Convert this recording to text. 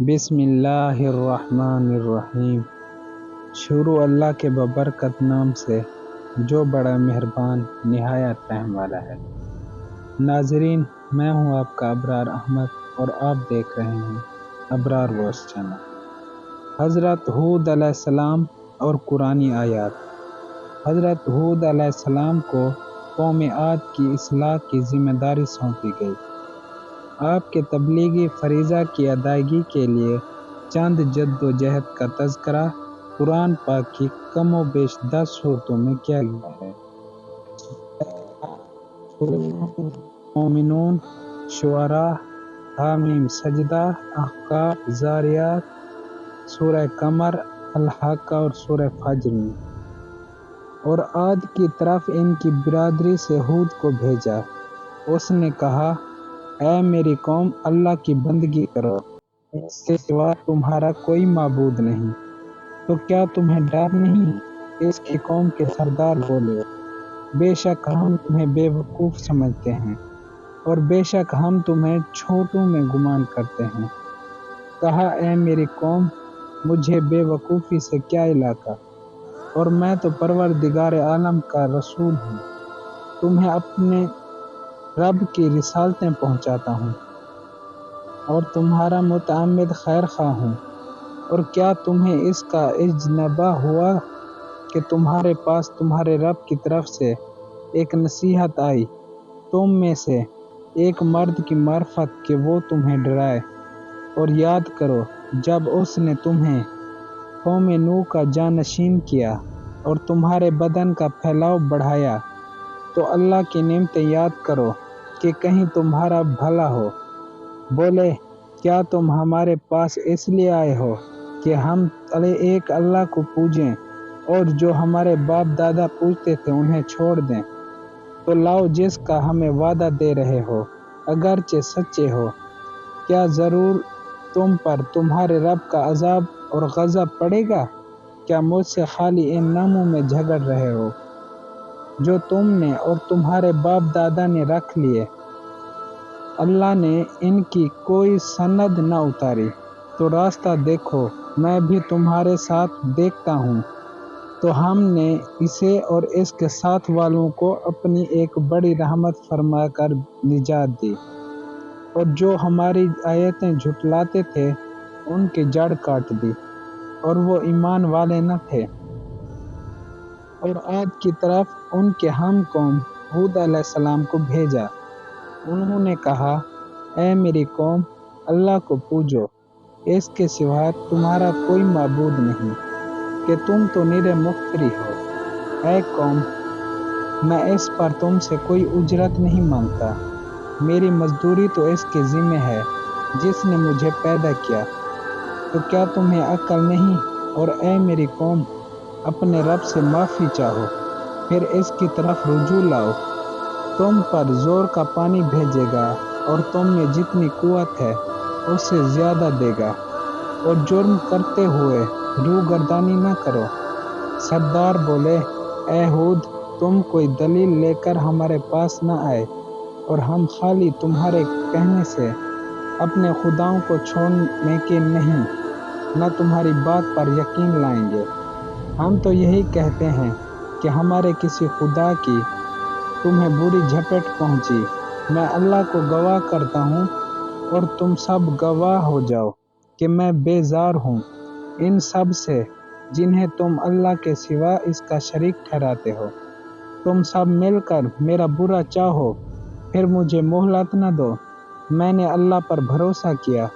بسم اللہ الرحمن الرحیم۔ شروع اللہ کے ببرکت نام سے جو بڑا مہربان نہایت رحم والا ہے۔ ناظرین، میں ہوں آپ کا ابرار احمد اور آپ دیکھ رہے ہیں ابرار وائس چینل۔ حضرت ہود علیہ السلام اور قرآنی آیات۔ حضرت ہود علیہ السلام کو قوم عاد کی اصلاح کی ذمہ داری سونپی گئی۔ آپ کے تبلیغی فریضہ کی ادائیگی کے لیے چند جد و جہد کا تذکرہ قرآن پاک کی کم و بیش 10 صورتوں میں کیا گیا ہے۔ مومنون، شعراء، حامیم، سجدہ، احقاف، زاریات، سورہ قمر، الحاقہ اور سورہ فجر میں۔ اور عاد کی طرف ان کی برادری سے ہود کو بھیجا۔ اس نے کہا، اے میری قوم، اللہ کی بندگی کرو، اس کے سوا تمہارا کوئی معبود نہیں۔ تو کیا تمہیں ڈر نہیں؟ اس کی قوم کے سردار بولے، بے شک ہم تمہیں بے وقوف سمجھتے ہیں اور بے شک ہم تمہیں چھوٹوں میں گمان کرتے ہیں۔ کہا، اے میری قوم، مجھے بے وقوفی سے کیا علاقہ، اور میں تو پروردگار عالم کا رسول ہوں، تمہیں اپنے رب کی رسالتیں پہنچاتا ہوں اور تمہارا متعمد خیر خواہ ہوں۔ اور کیا تمہیں اس کا اجنبا ہوا کہ تمہارے پاس تمہارے رب کی طرف سے ایک نصیحت آئی، تم میں سے ایک مرد کی معرفت کہ وہ تمہیں ڈرائے؟ اور یاد کرو جب اس نے تمہیں قوم نوح کا جانشین کیا اور تمہارے بدن کا پھیلاؤ بڑھایا، تو اللہ کی نعمتیں یاد کرو کہ کہیں تمہارا بھلا ہو۔ بولے، کیا تم ہمارے پاس اس لیے آئے ہو کہ ہم ایک اللہ کو پوجیں اور جو ہمارے باپ دادا پوجتے تھے انہیں چھوڑ دیں؟ تو لاؤ جس کا ہمیں وعدہ دے رہے ہو، اگرچہ سچے ہو۔ کیا ضرور تم پر تمہارے رب کا عذاب اور غضب پڑے گا؟ کیا مجھ سے خالی ان ناموں میں جھگڑ رہے ہو جو تم نے اور تمہارے باپ دادا نے رکھ لیے؟ اللہ نے ان کی کوئی سند نہ اتاری، تو راستہ دیکھو، میں بھی تمہارے ساتھ دیکھتا ہوں۔ تو ہم نے اسے اور اس کے ساتھ والوں کو اپنی ایک بڑی رحمت فرما کر نجات دی، اور جو ہماری آیتیں جھٹلاتے تھے ان کی جڑ کاٹ دی، اور وہ ایمان والے نہ تھے۔ اور عاد کی طرف ان کے ہم قوم ہود علیہ السلام کو بھیجا۔ انہوں نے کہا، اے میری قوم، اللہ کو پوجو، اس کے سوا تمہارا کوئی معبود نہیں، کہ تم تو نرے مفتری ہو۔ اے قوم، میں اس پر تم سے کوئی اجرت نہیں مانگتا، میری مزدوری تو اس کے ذمہ ہے جس نے مجھے پیدا کیا۔ تو کیا تمہیں عقل نہیں؟ اور اے میری قوم، اپنے رب سے معافی چاہو، پھر اس کی طرف رجوع لاؤ۔ تم پر زور کا پانی بھیجے گا اور تم میں جتنی قوت ہے اس سے زیادہ دے گا، اور جرم کرتے ہوئے روح گردانی نہ کرو۔ سردار بولے، اے ہود، تم کوئی دلیل لے کر ہمارے پاس نہ آئے، اور ہم خالی تمہارے کہنے سے اپنے خداؤں کو چھوڑنے کے نہیں، نہ تمہاری بات پر یقین لائیں گے۔ ہم تو یہی کہتے ہیں کہ ہمارے کسی خدا کی تمہیں بری جھپٹ پہنچی۔ میں اللہ کو گواہ کرتا ہوں اور تم سب گواہ ہو جاؤ کہ میں بیزار ہوں ان سب سے جنہیں تم اللہ کے سوا اس کا شریک ٹھہراتے ہو۔ تم سب مل کر میرا برا چاہو، پھر مجھے مہلت نہ دو۔ میں نے اللہ پر بھروسہ کیا